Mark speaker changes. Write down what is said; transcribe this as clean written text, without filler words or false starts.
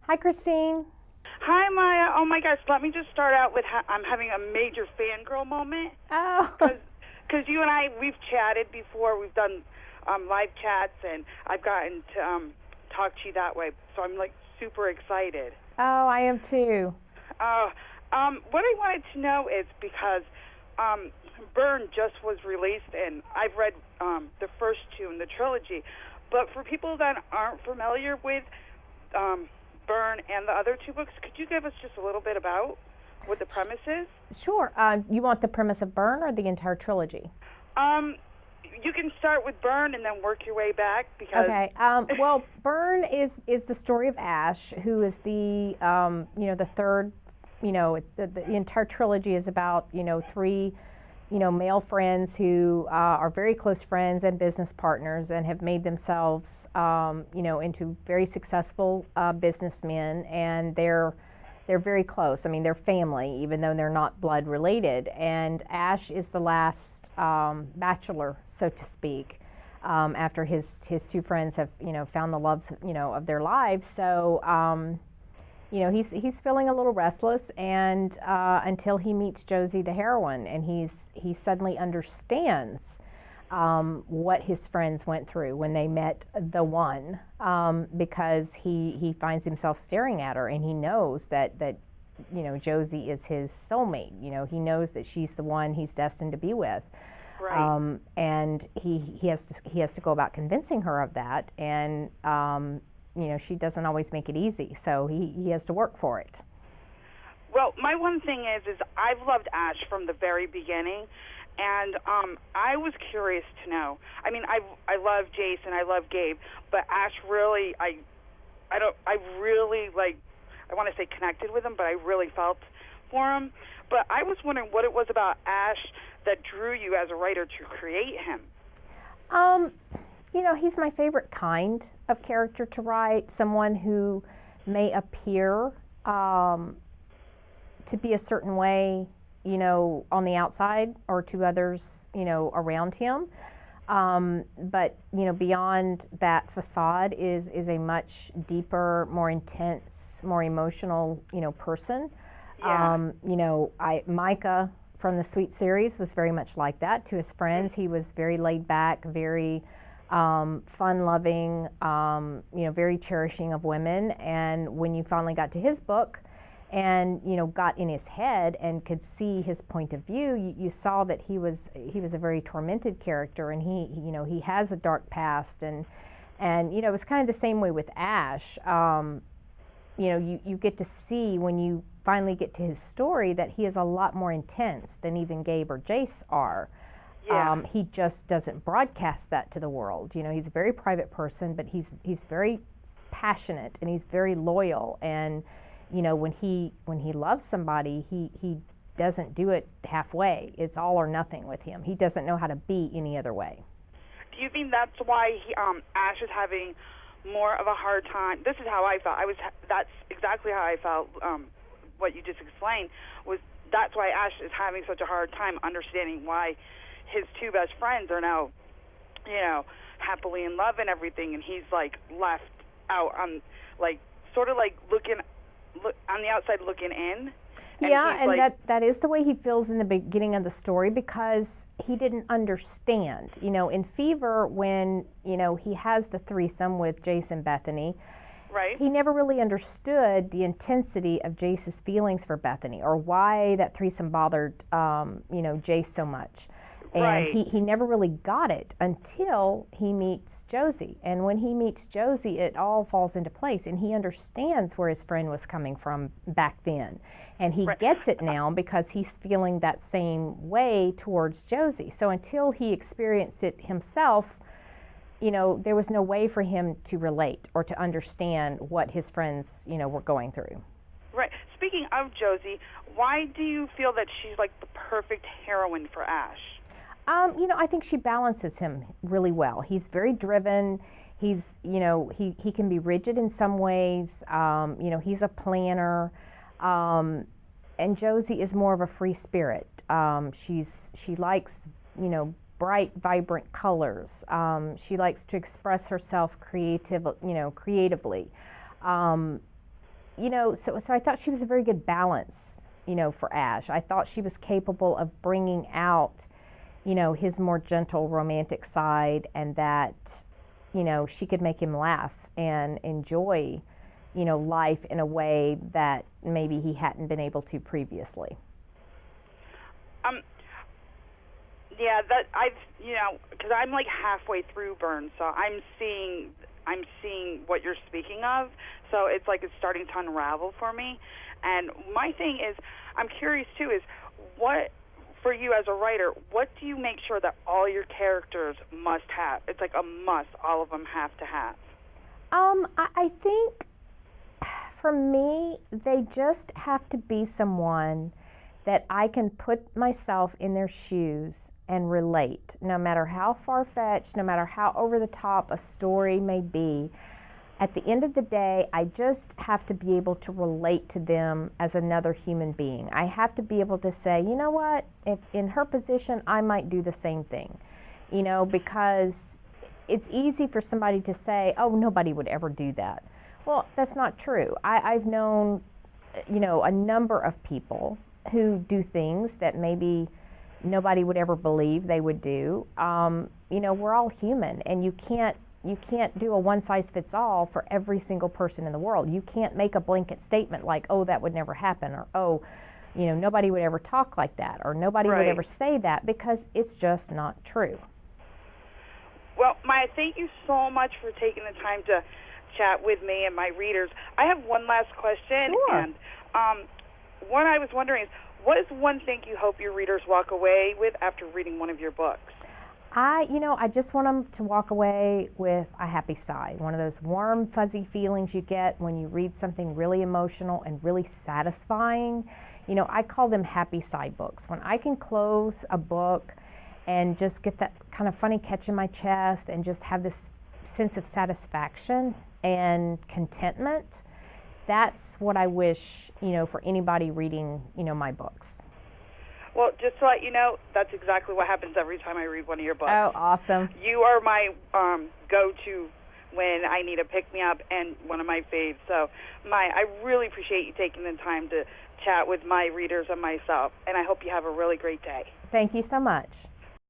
Speaker 1: Hi, Christine.
Speaker 2: Hi, Maya. Oh my gosh, let me just start out with I'm having a major fangirl moment
Speaker 1: Oh,
Speaker 2: because you and I, we've chatted before. We've done live chats, and I've gotten to talk to you that way. So I'm like super excited.
Speaker 1: oh, I am too.
Speaker 2: Uh, what I wanted to know is because Burn just was released, and I've read the first two in the trilogy. But for people that aren't familiar with Burn and the other two books, could you give us just a little bit about what the premise is?
Speaker 1: Sure. You want the premise of Burn or the entire trilogy?
Speaker 2: You can start with Burn and then work your way back because.
Speaker 1: Okay. Well, Burn is the story of Ash, who is the the third. The entire trilogy is about three male friends who are very close friends and business partners and have made themselves into very successful businessmen, and they're very close. I mean, they're family, even though they're not blood related. And Ash is the last bachelor, so to speak, after his two friends have found the loves of their lives. So he's feeling a little restless, and until he meets Josie the heroine, and he suddenly understands what his friends went through when they met the one, because he finds himself staring at her, and he knows that Josie is his soulmate. He knows that she's the one he's destined to be with.
Speaker 2: Right.
Speaker 1: And he has to go about convincing her of that, and she doesn't always make it easy, so he has to work for it.
Speaker 2: Well, my one thing is I've loved Ash from the very beginning, and I was curious to know. I mean, I love Jace and I love Gabe, but Ash really, I really I want to say connected with him, but I really felt for him. But I was wondering what it was about Ash that drew you as a writer to create him.
Speaker 1: He's my favorite kind of character to write, someone who may appear to be a certain way, on the outside or to others, around him. But, beyond that facade is a much deeper, more intense, more emotional, person.
Speaker 2: Yeah.
Speaker 1: Micah from the Sweet series was very much like that to his friends. He was very laid back, very fun-loving, very cherishing of women. And when you finally got to his book and got in his head and could see his point of view, you saw that he was a very tormented character, and he has a dark past, and it was kind of the same way with Ash. You get to see when you finally get to his story that he is a lot more intense than even Gabe or Jace are.
Speaker 2: Yeah.
Speaker 1: He just doesn't broadcast that to the world. He's a very private person, but he's very passionate, and he's very loyal. And when he loves somebody, he doesn't do it halfway. It's all or nothing with him. He doesn't know how to be any other way.
Speaker 2: Do you think that's why Ash is having more of a hard time? This is how I felt. That's exactly how I felt. What you just explained was that's why Ash is having such a hard time understanding why his two best friends are now, happily in love and everything, and he's left out on sort of looking on the outside looking in.
Speaker 1: And that is the way he feels in the beginning of the story, because he didn't understand. In Fever, when he has the threesome with Jace and Bethany,
Speaker 2: right,
Speaker 1: he never really understood the intensity of Jace's feelings for Bethany, or why that threesome bothered Jace so much. And
Speaker 2: right.
Speaker 1: he never really got it until he meets Josie. And when he meets Josie, it all falls into place, and he understands where his friend was coming from back then. And he
Speaker 2: Right.
Speaker 1: gets it now because he's feeling that same way towards Josie. So until he experienced it himself, there was no way for him to relate or to understand what his friends, were going through.
Speaker 2: Right. Speaking of Josie, why do you feel that she's the perfect heroine for Ash?
Speaker 1: I think she balances him really well. He's very driven. He's, he can be rigid in some ways. He's a planner. And Josie is more of a free spirit. She likes, bright, vibrant colors. She likes to express herself creatively. so I thought she was a very good balance, for Ash. I thought she was capable of bringing out, his more gentle romantic side, and that, she could make him laugh and enjoy, life in a way that maybe he hadn't been able to previously.
Speaker 2: Yeah, that because I'm like halfway through Burn, so I'm seeing what you're speaking of. So it's like it's starting to unravel for me. And my thing is, I'm curious too, is what, for you as a writer, what do you make sure that all your characters must have? It's like a must, all of them have to have.
Speaker 1: I think for me, they just have to be someone that I can put myself in their shoes and relate, no matter how far-fetched, no matter how over the top a story may be. At the end of the day, I just have to be able to relate to them as another human being. I have to be able to say, you know what, if in her position, I might do the same thing, because it's easy for somebody to say, oh, nobody would ever do that. Well, that's not true. I've known, a number of people who do things that maybe nobody would ever believe they would do. We're all human, and you can't do a one-size-fits-all for every single person in the world. You can't make a blanket statement like, oh, that would never happen, or oh, nobody would ever talk like that, or nobody would ever say that, because it's just not true.
Speaker 2: Well, Maya, thank you so much for taking the time to chat with me and my readers. I have one last question.
Speaker 1: Sure.
Speaker 2: And what I was wondering is, what is one thing you hope your readers walk away with after reading one of your books?
Speaker 1: I just want them to walk away with a happy sigh, one of those warm, fuzzy feelings you get when you read something really emotional and really satisfying. I call them happy sigh books. When I can close a book and just get that kind of funny catch in my chest and just have this sense of satisfaction and contentment, that's what I wish, for anybody reading, my books.
Speaker 2: Well, just to let you know, that's exactly what happens every time I read one of your books.
Speaker 1: Oh, awesome.
Speaker 2: You are my go-to when I need a pick-me-up and one of my faves. So, Maya, I really appreciate you taking the time to chat with my readers and myself, and I hope you have a really great day.
Speaker 1: Thank you so much.